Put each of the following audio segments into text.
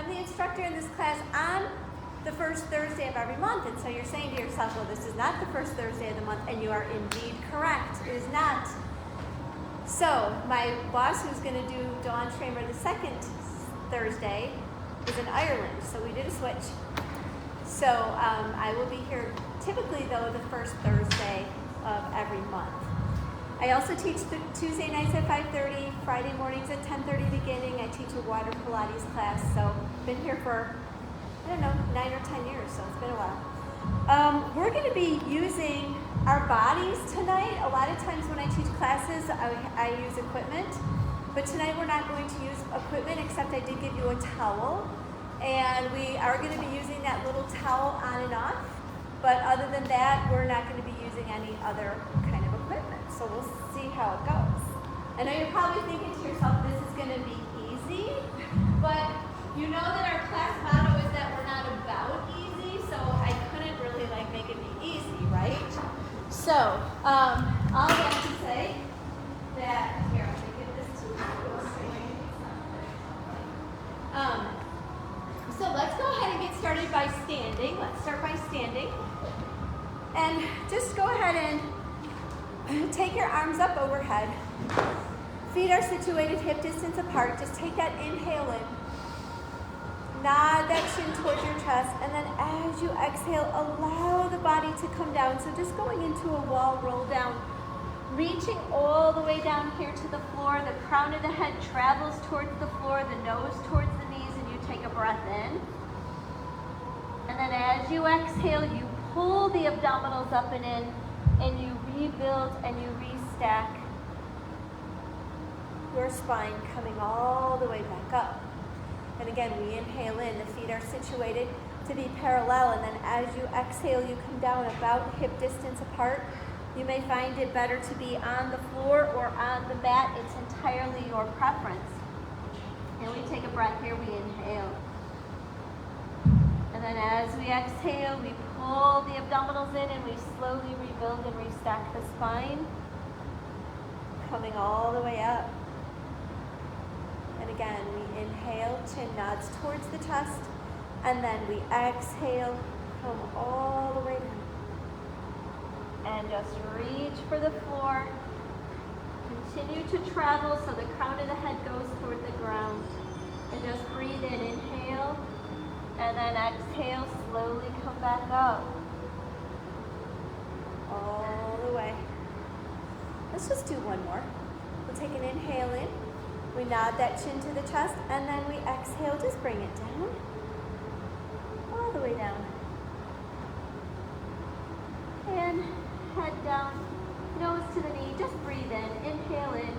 I'm the instructor in this class on the first Thursday of every month. And so you're saying to yourself, well, this is not the first Thursday of the month, and you are indeed correct. It is not. So my boss, who's going to do Dawn Schramer the second Thursday, is in Ireland. So we did a switch. So I will be here typically, though, the first Thursday of every month. I also teach the Tuesday nights at 5:30, Friday mornings at 10:30 beginning. I teach a water Pilates class, so been here for, I don't know, 9 or 10 years, so it's been a while. We're going to be using our bodies tonight. A lot of times when I teach classes, I use equipment, but tonight we're not going to use equipment, except I did give you a towel, and we are going to be using that little towel on and off, but other than that, we're not going to be using any other kind of equipment. So we'll see how it goes. I know you're probably thinking to yourself, this is going to be easy, but you know that our class motto is that we're not about easy, so I couldn't really make it be easy, right? So I'll have to say that, here, I'm going to give this to you. So let's go ahead and get started by standing. Let's start by standing. And just go ahead and take your arms up overhead. Feet are situated hip distance apart. Just take that inhale in. Nod that chin towards your chest. And then as you exhale, allow the body to come down. So just going into a wall roll down. Reaching all the way down here to the floor. The crown of the head travels towards the floor. The nose towards the knees. And you take a breath in. And then as you exhale, you pull the abdominals up and in. And you rebuild and you restack your spine, coming all the way back up. And again, we inhale in. The feet are situated to be parallel. And then as you exhale, you come down about hip distance apart. You may find it better to be on the floor or on the mat. It's entirely your preference. And we take a breath here. We inhale. And then as we exhale, we pull the abdominals in and we slowly rebuild and restack the spine, coming all the way up. And again, we inhale, chin nods towards the chest, and then we exhale, come all the way down. And just reach for the floor. Continue to travel so the crown of the head goes toward the ground. And just breathe in, inhale. And then exhale, slowly come back up. All the way. Let's just do one more. We'll take an inhale in. We nod that chin to the chest, and then we exhale, just bring it down. All the way down. And head down, nose to the knee, just breathe in. Inhale in.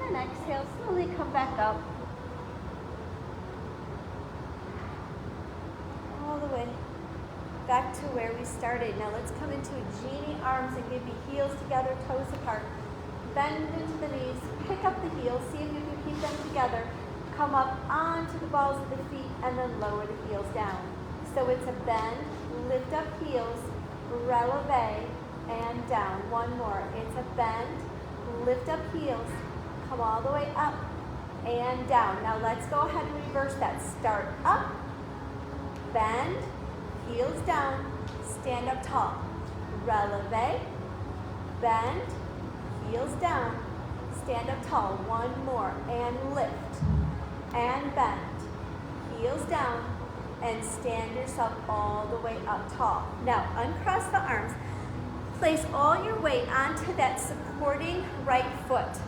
And exhale, slowly come back up. All the way back to where we started. Now let's come into a genie arms and give you heels together, toes apart. Bend into the knees, pick up the heels, see if you can keep them together. Come up onto the balls of the feet and then lower the heels down. So it's a bend, lift up heels, releve, and down. One more. It's a bend, lift up heels, come all the way up and down. Now let's go ahead and reverse that. Start up, bend, heels down, stand up tall. Releve, bend, heels down, stand up tall. One more, and lift, and bend, heels down, and stand yourself all the way up tall. Now, uncross the arms. Place all your weight onto that supporting right foot.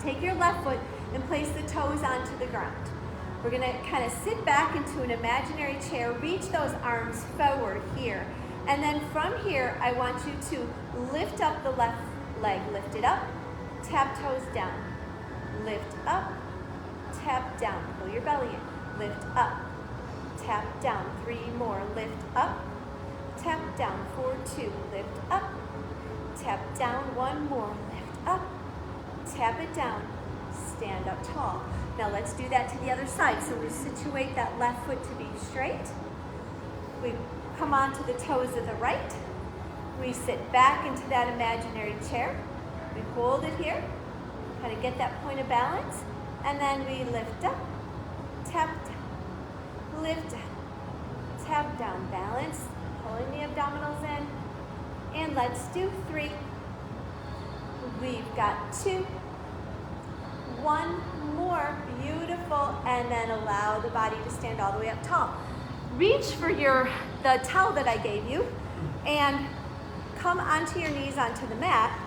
Take your left foot and place the toes onto the ground. We're going to kind of sit back into an imaginary chair, reach those arms forward here. And then from here, I want you to lift up the left leg. Lift it up, tap toes down. Lift up, tap down. Pull your belly in. Lift up, tap down. 3 more. Lift up, tap down. 4, 2. Lift up, tap down. 1 more. Lift up, tap it down. Stand up tall. Now let's do that to the other side. So we situate that left foot to be straight. We come onto the toes of the right. We sit back into that imaginary chair. We hold it here, kind of get that point of balance, and then we lift up, tap down, lift up, tap down, balance, pulling the abdominals in, and let's do 3. We've got 2, 1 more, beautiful, and then allow the body to stand all the way up tall. Reach for the towel that I gave you, and come onto your knees onto the mat,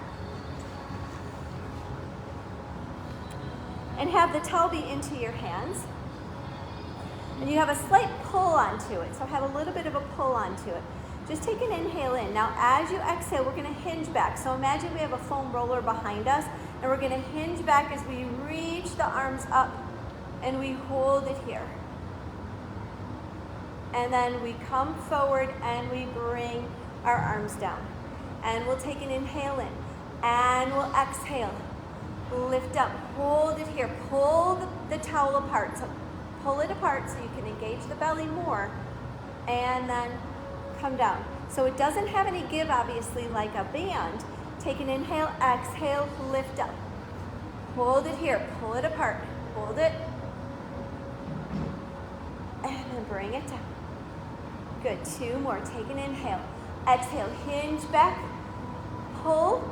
and have the towel be into your hands. And you have a slight pull onto it, so have a little bit of a pull onto it. Just take an inhale in. Now as you exhale, we're gonna hinge back. So imagine we have a foam roller behind us, and we're gonna hinge back as we reach the arms up, and we hold it here. And then we come forward and we bring our arms down. And we'll take an inhale in, and we'll exhale. Lift up, hold it here. Pull the towel apart. So pull it apart so you can engage the belly more, and then come down. So it doesn't have any give, obviously, like a band. Take an inhale, exhale, lift up. Hold it here, pull it apart, hold it, and then bring it down. Good, 2 more, take an inhale, exhale, hinge back, pull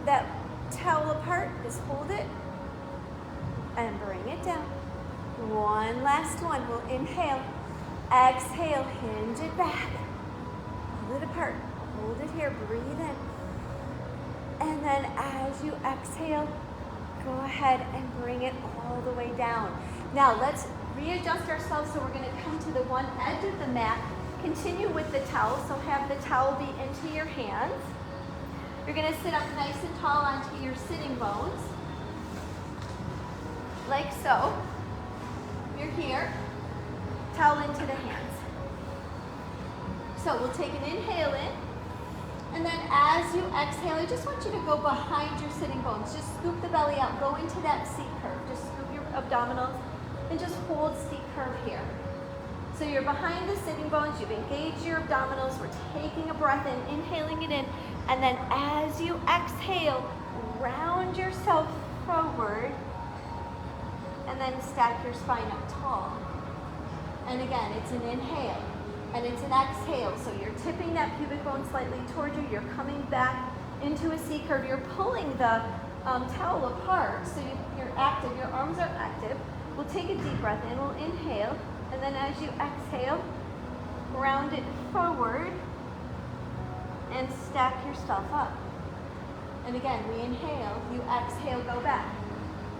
that towel apart, just hold it, and bring it down. 1 last one, we'll inhale, exhale, hinge it back, pull it apart, hold it here, breathe in. And then as you exhale, go ahead and bring it all the way down. Now let's readjust ourselves, so we're gonna come to the one edge of the mat, continue with the towel, so have the towel be into your hands. You're gonna sit up nice and tall onto your sitting bones, like so. You're here, towel into the hands. So we'll take an inhale in, and then as you exhale, I just want you to go behind your sitting bones. Just scoop the belly out, go into that C curve. Just scoop your abdominals and just hold C curve here. So you're behind the sitting bones, you've engaged your abdominals, we're taking a breath in, inhaling it in, and then as you exhale, round yourself forward, and then stack your spine up tall. And again, it's an inhale, and it's an exhale. So you're tipping that pubic bone slightly towards you, you're coming back into a C curve, you're pulling the towel apart, so you're active, your arms are active. We'll take a deep breath in, we'll inhale, and then as you exhale, round it forward and stack yourself up. And again, we inhale, you exhale, go back.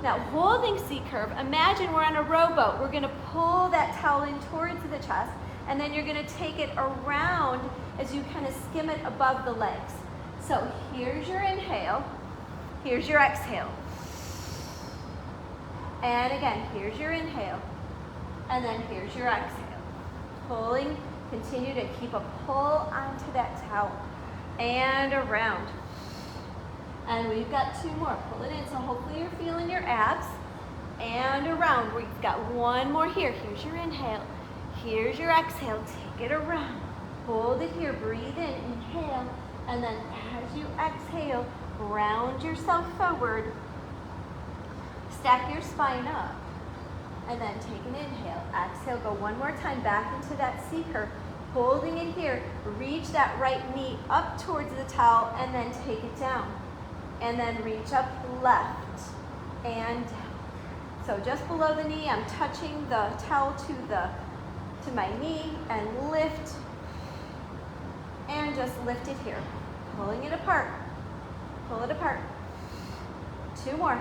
Now holding C curve, imagine we're on a rowboat. We're gonna pull that towel in towards the chest, and then you're gonna take it around as you kind of skim it above the legs. So here's your inhale, here's your exhale. And again, here's your inhale, and then here's your exhale. Pulling, continue to keep a pull onto that towel, and around. And we've got 2 more, pull it in, so hopefully you're feeling your abs, and around. We've got 1 more here, here's your inhale, here's your exhale, take it around. Hold it here, breathe in, inhale, and then as you exhale, round yourself forward, stack your spine up, and then take an inhale, exhale, go 1 more time back into that C curve, holding it here, reach that right knee up towards the towel, and then take it down, and then reach up left, and down. So just below the knee, I'm touching the towel to my knee, and lift, and just lift it here, pulling it apart, pull it apart. 2 more.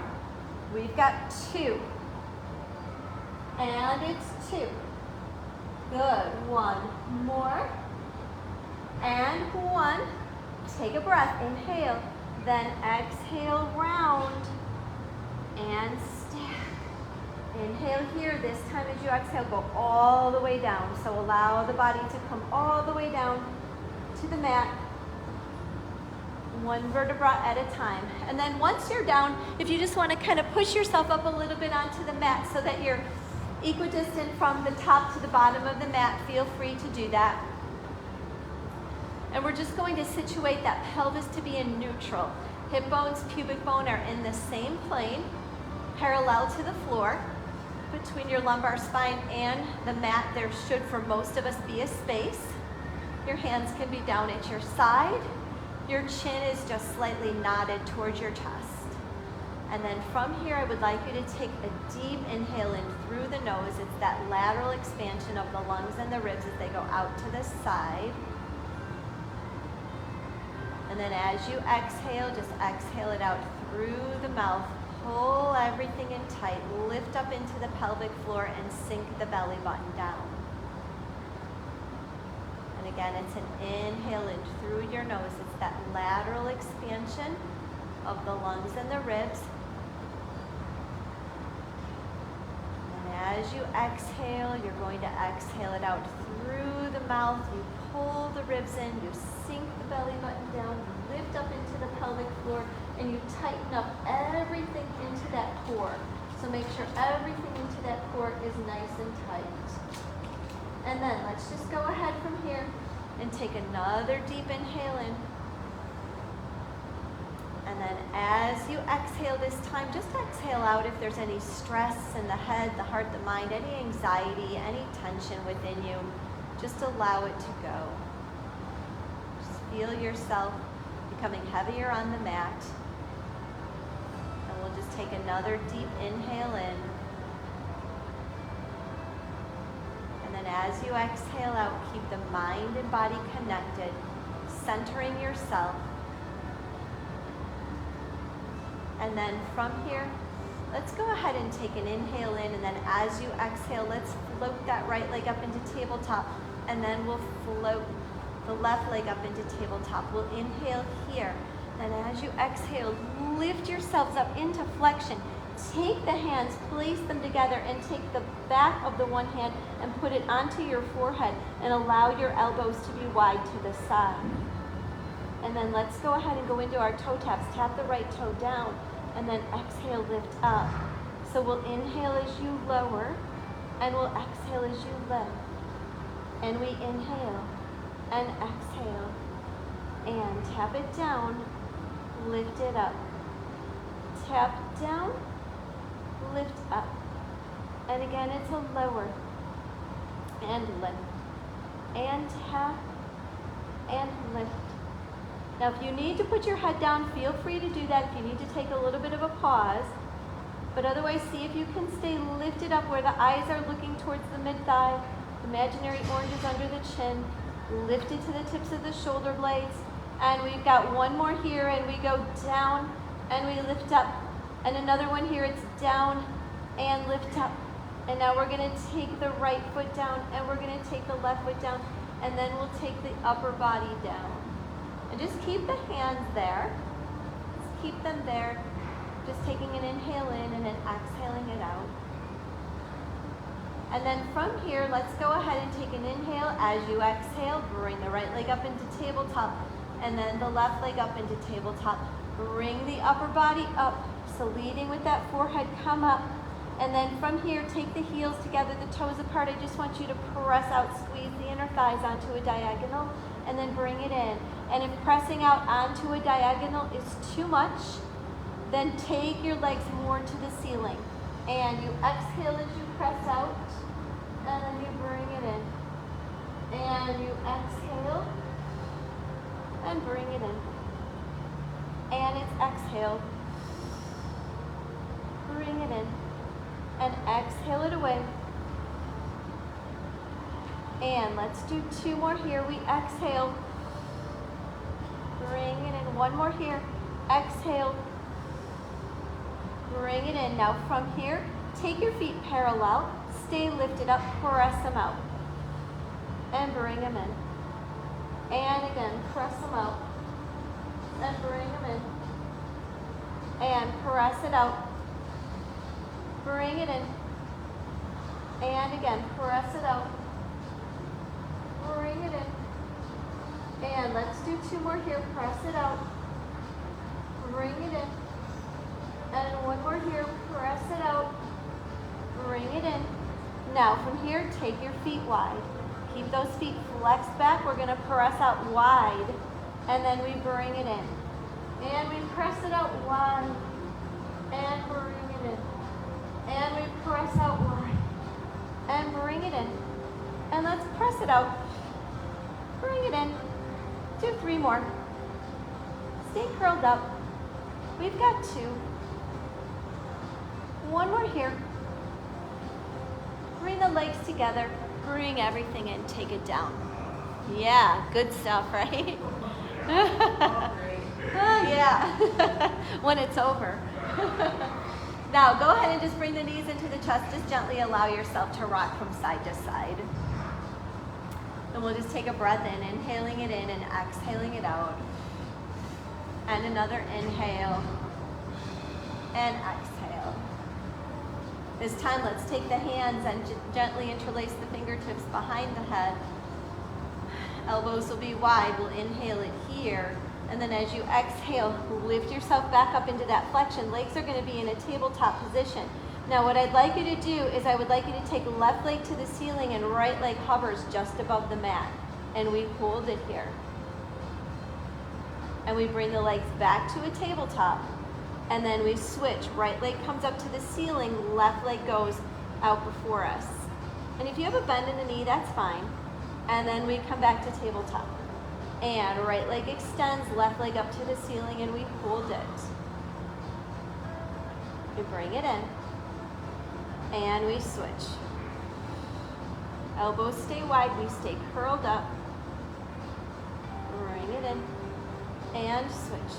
We've got 2. And it's 2. Good. 1 more. And 1. Take a breath. Inhale. Then exhale, round. And stack. Inhale here. This time as you exhale, go all the way down. So allow the body to come all the way down to the mat. 1 vertebra at a time. And then once you're down, if you just want to kind of push yourself up a little bit onto the mat so that you're equidistant from the top to the bottom of the mat, feel free to do that. And we're just going to situate that pelvis to be in neutral. Hip bones, pubic bone are in the same plane, parallel to the floor. between your lumbar spine and the mat, there should, for most of us, be a space. Your hands can be down at your side. Your chin is just slightly nodded towards your chest. And then from here, I would like you to take a deep inhale in through the nose. It's that lateral expansion of the lungs and the ribs as they go out to the side. And then as you exhale, just exhale it out through the mouth. Pull everything in tight. Lift up into the pelvic floor and sink the belly button down. And again, it's an inhale in through your nose. It's that lateral expansion of the lungs and the ribs. As you exhale, you're going to exhale it out through the mouth. You pull the ribs in, you sink the belly button down, you lift up into the pelvic floor, and you tighten up everything into that core. So make sure everything into that core is nice and tight. And then let's just go ahead from here and take another deep inhale in. And then as you exhale this time, just exhale out if there's any stress in the head, the heart, the mind, any anxiety, any tension within you. Just allow it to go. Just feel yourself becoming heavier on the mat. And we'll just take another deep inhale in. And then as you exhale out, keep the mind and body connected, centering yourself. And then from here, let's go ahead and take an inhale in, and then as you exhale, let's float that right leg up into tabletop, and then we'll float the left leg up into tabletop. We'll inhale here, and as you exhale, lift yourselves up into flexion. Take the hands, place them together, and take the back of the one hand and put it onto your forehead, and allow your elbows to be wide to the side. And then let's go ahead and go into our toe taps. Tap the right toe down, and then exhale, lift up. So we'll inhale as you lower, and we'll exhale as you lift. And we inhale and exhale, and tap it down, lift it up. Tap down, lift up. And again, it's a lower, and lift, and tap, and lift. Now, if you need to put your head down, feel free to do that. If you need to take a little bit of a pause, but otherwise, see if you can stay lifted up where the eyes are looking towards the mid-thigh, imaginary oranges under the chin, lifted to the tips of the shoulder blades, and we've got one more here, and we go down, and we lift up, and another one here, it's down, and lift up, and now we're gonna take the right foot down, and we're gonna take the left foot down, and then we'll take the upper body down. And just keep the hands there. Just keep them there. Just taking an inhale in and then exhaling it out. And then from here, let's go ahead and take an inhale. As you exhale, bring the right leg up into tabletop, and then the left leg up into tabletop. Bring the upper body up. So leading with that forehead, come up. And then from here, take the heels together, the toes apart. I just want you to press out, squeeze the inner thighs onto a diagonal, and then bring it in. And if pressing out onto a diagonal is too much, then take your legs more to the ceiling. And you exhale as you press out, and then you bring it in. And you exhale, and bring it in. And it's exhale. Bring it in. And exhale it away. And let's do two more here. We exhale. Bring it in. One more here. Exhale. Bring it in. Now from here, take your feet parallel. Stay lifted up. Press them out. And bring them in. And again, press them out. And bring them in. And press it out. Bring it in. And again, press it out. Bring it in. And let's do two more here. Press it out. Bring it in. And one more here. Press it out. Bring it in. Now from here, take your feet wide. Keep those feet flexed back. We're going to press out wide. And then we bring it in. And we press it out wide. And bring it in. And we press out wide. And let's press it out. Bring it in. Do 3 more. Stay curled up. We've got 2. 1 more here. Bring the legs together. Bring everything in. Take it down. Yeah, good stuff, right? Yeah, when it's over. Now go ahead and just bring the knees into the chest. Just gently allow yourself to rock from side to side. And we'll just take a breath in, inhaling it in and exhaling it out. And another inhale and exhale. This time, let's take the hands and gently interlace the fingertips behind the head. Elbows will be wide. We'll inhale it here. And then as you exhale, lift yourself back up into that flexion. Legs are going to be in a tabletop position. Now what I'd like you to do is I would like you to take left leg to the ceiling and right leg hovers just above the mat. And we hold it here. And we bring the legs back to a tabletop. And then we switch. Right leg comes up to the ceiling, left leg goes out before us. And if you have a bend in the knee, that's fine. And then we come back to tabletop. And right leg extends, left leg up to the ceiling, and we hold it. We bring it in. And we switch. Elbows stay wide, we stay curled up. Bring it in. And switch.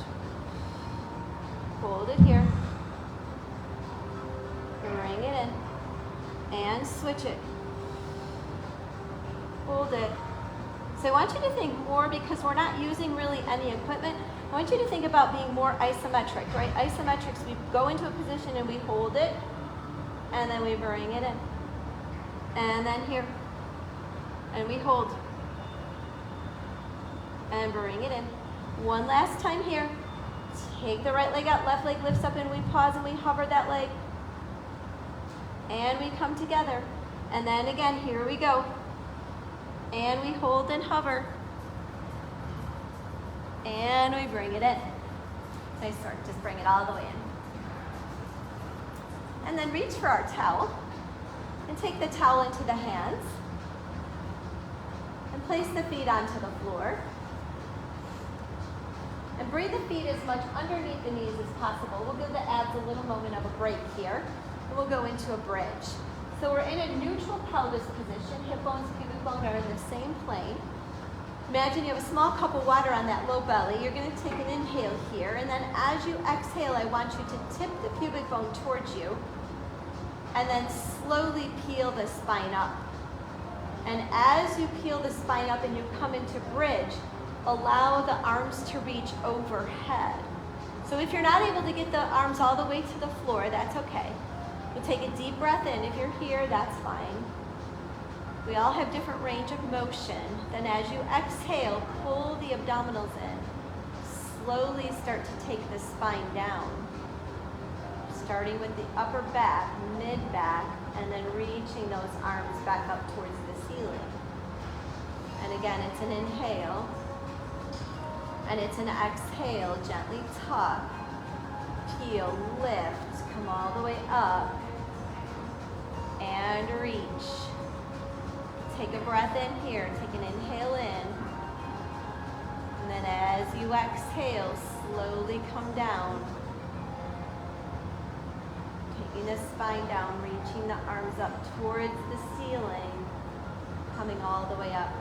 Hold it here. Bring it in. And switch it. Hold it. So I want you to think more, because we're not using really any equipment, I want you to think about being more isometric, right? Isometrics, we go into a position and we hold it, and then we bring it in. And then here, and we hold. And bring it in. One last time here. Take the right leg out, left leg lifts up, and we pause and we hover that leg. And we come together. And then again, here we go. And we hold and hover. And we bring it in. Nice work, just bring it all the way in. And then reach for our towel. And take the towel into the hands. And place the feet onto the floor. And bring the feet as much underneath the knees as possible. We'll give the abs a little moment of a break here. And we'll go into a bridge. So we're in a neutral pelvis position. Hip bones, pubic bone are in the same plane. Imagine you have a small cup of water on that low belly. You're going to take an inhale here. And then as you exhale, I want you to tip the pubic bone towards you. And then slowly peel the spine up. And as you peel the spine up and you come into bridge, allow the arms to reach overhead. So if you're not able to get the arms all the way to the floor, that's okay. You'll take a deep breath in. If you're here, that's fine. We all have different range of motion. Then as you exhale, pull the abdominals in. Slowly start to take the spine down. Starting with the upper back, mid-back, and then reaching those arms back up towards the ceiling. And again, it's an inhale. And it's an exhale. Gently tuck, peel, lift, come all the way up. And reach. Take a breath in here. Take an inhale in. And then as you exhale, slowly come down. Taking the spine down, reaching the arms up towards the ceiling. Coming all the way up.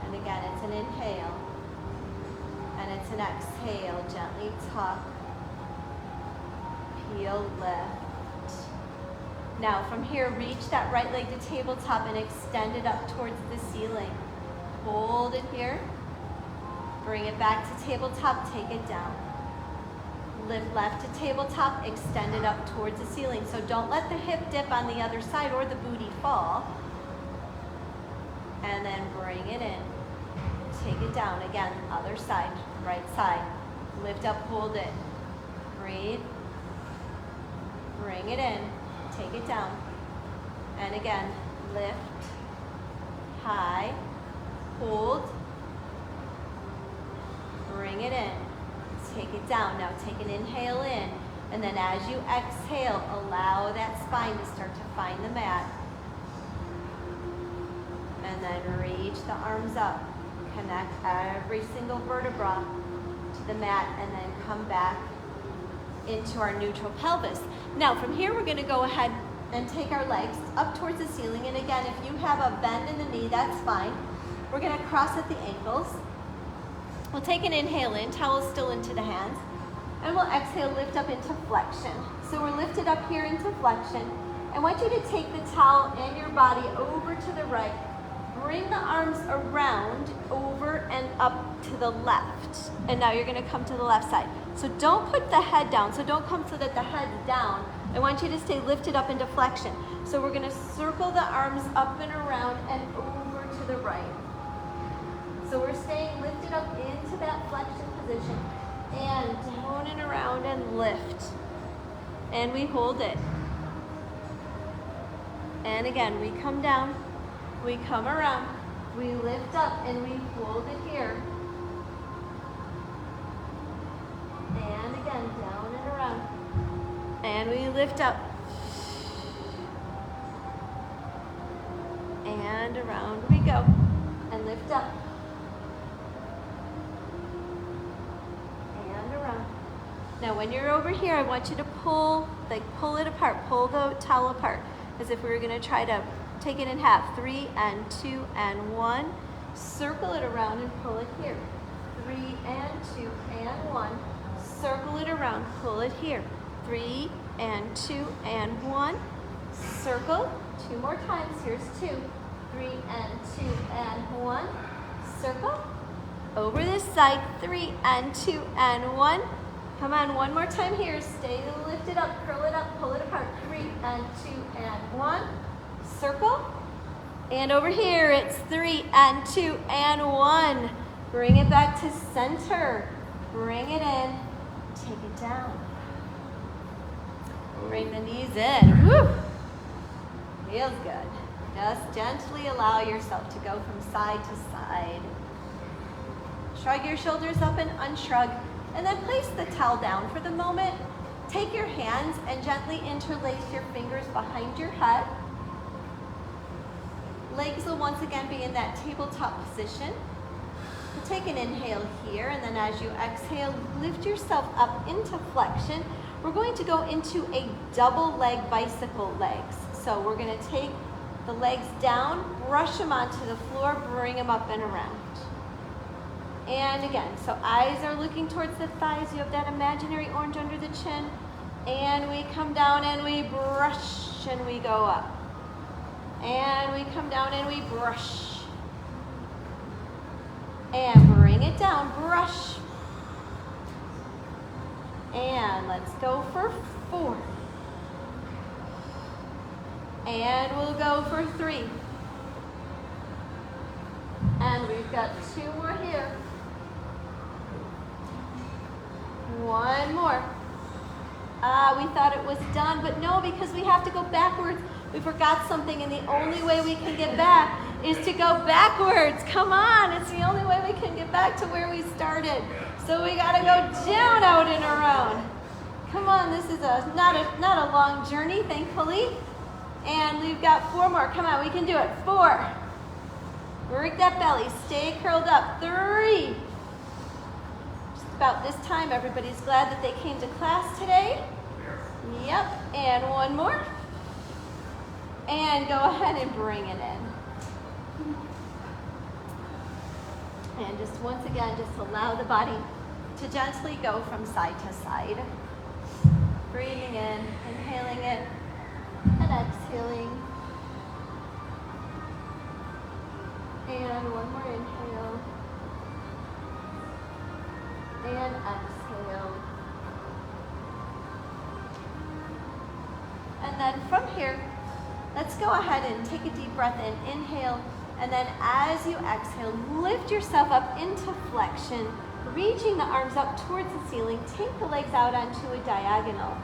And again, it's an inhale. And it's an exhale. Gently tuck. Peel, lift. Now from here, reach that right leg to tabletop and extend it up towards the ceiling. Hold it here. Bring it back to tabletop, take it down. Lift left to tabletop, extend it up towards the ceiling. So don't let the hip dip on the other side or the booty fall. And then bring it in. Take it down. Again, other side, right side. Lift up, hold it. Breathe. Bring it in. Take it down. And again, lift, high, hold, bring it in, take it down. Now take an inhale in, and then as you exhale, allow that spine to start to find the mat. and then reach the arms up. Connect every single vertebra to the mat, and then come back into our neutral pelvis. Now from here, we're gonna go ahead and take our legs up towards the ceiling. And again, if you have a bend in the knee, that's fine. We're gonna cross at the ankles. We'll take an inhale in, towel still into the hands, and we'll exhale, lift up into flexion. So we're lifted up here into flexion. I want you to take the towel and your body over to the right. Bring the arms around, over and up to the left. And now you're gonna come to the left side. So don't put the head down, so don't come so that the head's down. I want you to stay lifted up into flexion. So we're gonna circle the arms up and around and over to the right. So we're staying lifted up into that flexion position and down and around and lift. And we hold it. And again, we come down, we come around, we lift up, and we hold it here. And again, down and around. And we lift up. And around we go. And lift up. And around. Now when you're over here, I want you to pull it apart, pull the towel apart, as if we were gonna try to take it in half. 3 and 2 and 1. Circle it around and pull it here. 3 and 2 and 1. Circle it around, pull it here. 3 and 2 and 1. Circle. 2 more times. Here's 2. 3 and 2 and 1. Circle. Over this side. 3 and 2 and 1. Come on, one more time here. Stay lifted up, curl it up, pull it apart. 3 and 2 and 1. Circle. And over here, it's 3 and 2 and 1. Bring it back to center. Bring it in. Take it down. Bring the knees in. Woo! Feels good. Just gently allow yourself to go from side to side. Shrug your shoulders up and unshrug. And then place the towel down for the moment. Take your hands and gently interlace your fingers behind your head. Legs will once again be in that tabletop position. So take an inhale here, and then as you exhale, lift yourself up into flexion. We're going to go into a double leg bicycle legs. So we're going to take the legs down, brush them onto the floor, bring them up and around. And again, so eyes are looking towards the thighs. You have that imaginary orange under the chin. And we come down and we brush and we go up. And we come down and we brush. And bring it down, brush. And let's go for 4. And we'll go for 3. And we've got 2 more here. 1 more. We thought it was done, but no, because we have to go backwards. We forgot something, and the only way we can get back is to go backwards. Come on, it's the only way we can get back to where we started. So we gotta go down, out, and around. Come on, this is not a long journey, thankfully. And we've got 4 more. Come on, we can do it. 4. Work that belly. Stay curled up. 3. Just about this time, everybody's glad that they came to class today. Yep. And 1 more. And go ahead and bring it in. And just once again, just allow the body to gently go from side to side. Breathing in, inhaling it, and exhaling. And 1 more inhale. And exhale. And then from here, let's go ahead and take a deep breath in. Inhale, and then as you exhale, lift yourself up into flexion, reaching the arms up towards the ceiling. Take the legs out onto a diagonal.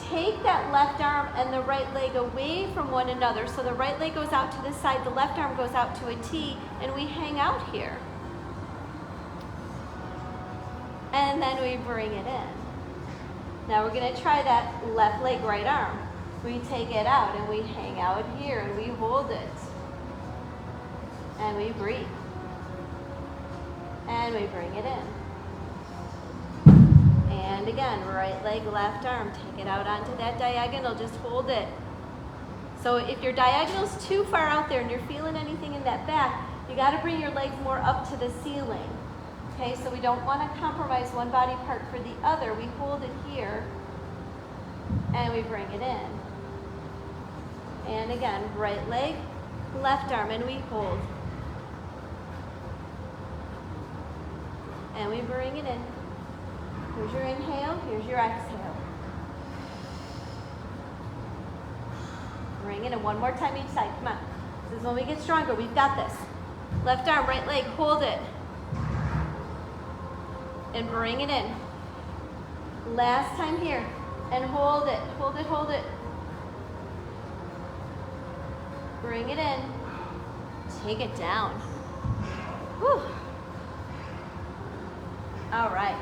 Take that left arm and the right leg away from one another. So the right leg goes out to the side, the left arm goes out to a T, and we hang out here. And then we bring it in. Now we're going to try that left leg, right arm. We take it out and we hang out here and we hold it. And we breathe. And we bring it in. And again, right leg, left arm. Take it out onto that diagonal. Just hold it. So if your diagonal's too far out there and you're feeling anything in that back, you got to bring your legs more up to the ceiling. Okay, so we don't want to compromise one body part for the other. We hold it here and we bring it in. And again, right leg, left arm, and we hold. And we bring it in. Here's your inhale, here's your exhale. Bring it in one more time each side, come on. This is when we get stronger, we've got this. Left arm, right leg, hold it. And bring it in. Last time here, and hold it, hold it, hold it. Bring it in. Take it down. Whew. All right.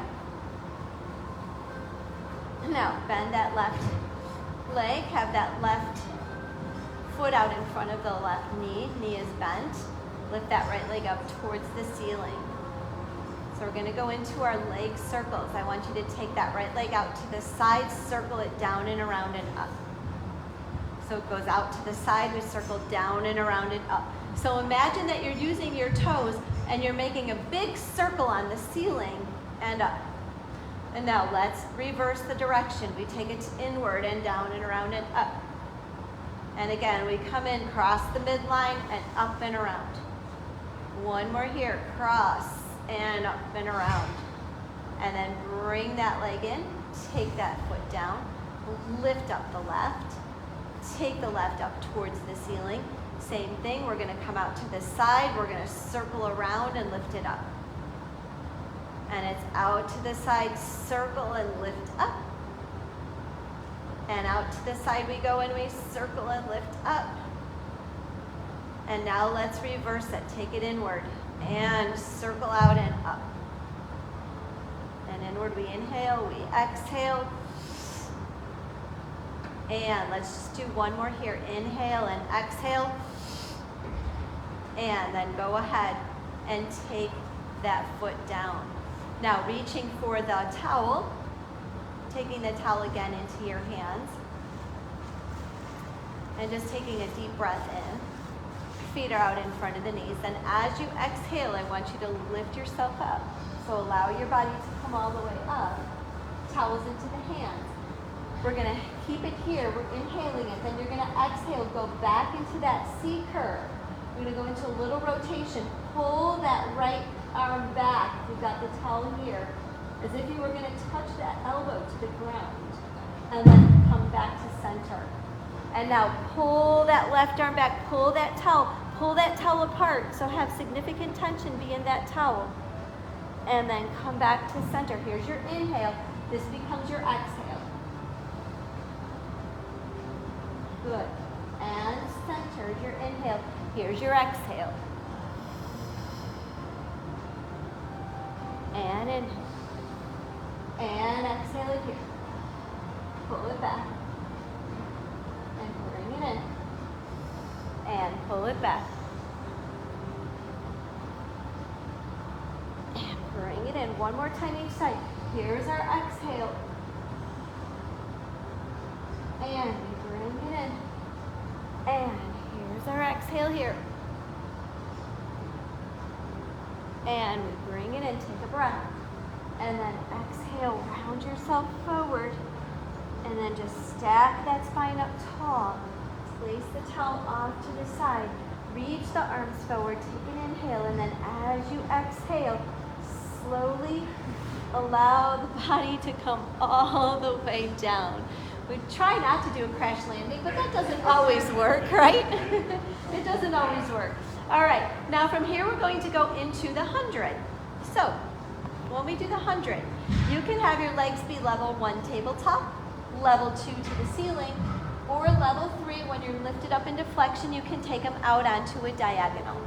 Now, bend that left leg. Have that left foot out in front of the left knee. Knee is bent. Lift that right leg up towards the ceiling. So we're going to go into our leg circles. I want you to take that right leg out to the side, circle it down and around and up. So it goes out to the side, we circle down and around and up. So imagine that you're using your toes and you're making a big circle on the ceiling and up. And now let's reverse the direction. We take it inward and down and around and up. And again, we come in, cross the midline and up and around. One more here, cross and up and around. And then bring that leg in, take that foot down, lift up the left, take the left up towards the ceiling. Same thing, we're gonna come out to the side, we're gonna circle around and lift it up. And it's out to the side, circle and lift up. And out to the side we go and we circle and lift up. And now let's reverse it, take it inward and circle out and up. And inward we inhale, we exhale. And let's just do one more here. Inhale and exhale. And then go ahead and take that foot down. Now reaching for the towel, taking the towel again into your hands. And just taking a deep breath in. Feet are out in front of the knees. And as you exhale, I want you to lift yourself up. So allow your body to come all the way up. Towels into the hands. We're going to keep it here. We're inhaling it. Then you're going to exhale. Go back into that C curve. We're going to go into a little rotation. Pull that right arm back. You've got the towel here. As if you were going to touch that elbow to the ground. And then come back to center. And now pull that left arm back. Pull that towel. Pull that towel apart. So have significant tension be in that towel. And then come back to center. Here's your inhale. This becomes your exhale. Good. And centered your inhale. Here's your exhale. And inhale. And exhale it here. Pull it back. And bring it in. And pull it back. And bring it in. One more time each side. Here's our exhale. And we bring it in. And here's our exhale here. And we bring it in, take a breath. And then exhale, round yourself forward. And then just stack that spine up tall. Place the towel off to the side. Reach the arms forward, take an inhale. And then as you exhale, slowly allow the body to come all the way down. We try not to do a crash landing, but that doesn't always work, right? It doesn't always work. All right, now from here we're going to go into the 100. So when we do the 100, you can have your legs be level 1 tabletop, level 2 to the ceiling, or level 3 when you're lifted up into flexion, you can take them out onto a diagonal.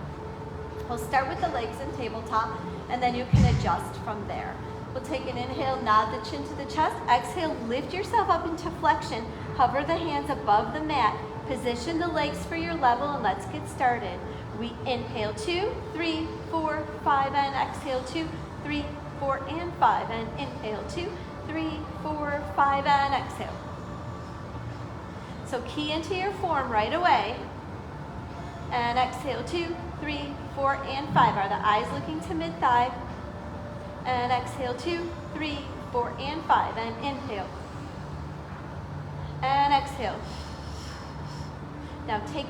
We'll start with the legs in tabletop, and then you can adjust from there. We'll take an inhale, nod the chin to the chest. Exhale, lift yourself up into flexion. Hover the hands above the mat. Position the legs for your level, and let's get started. We inhale 2, 3, 4, 5, and exhale 2, 3, 4, and 5, and inhale 2, 3, 4, 5, and exhale. So key into your form right away. And exhale 2, 3, 4, and 5. Are the eyes looking to mid-thigh? And exhale 2, 3, 4, and 5. And inhale. And exhale. Now take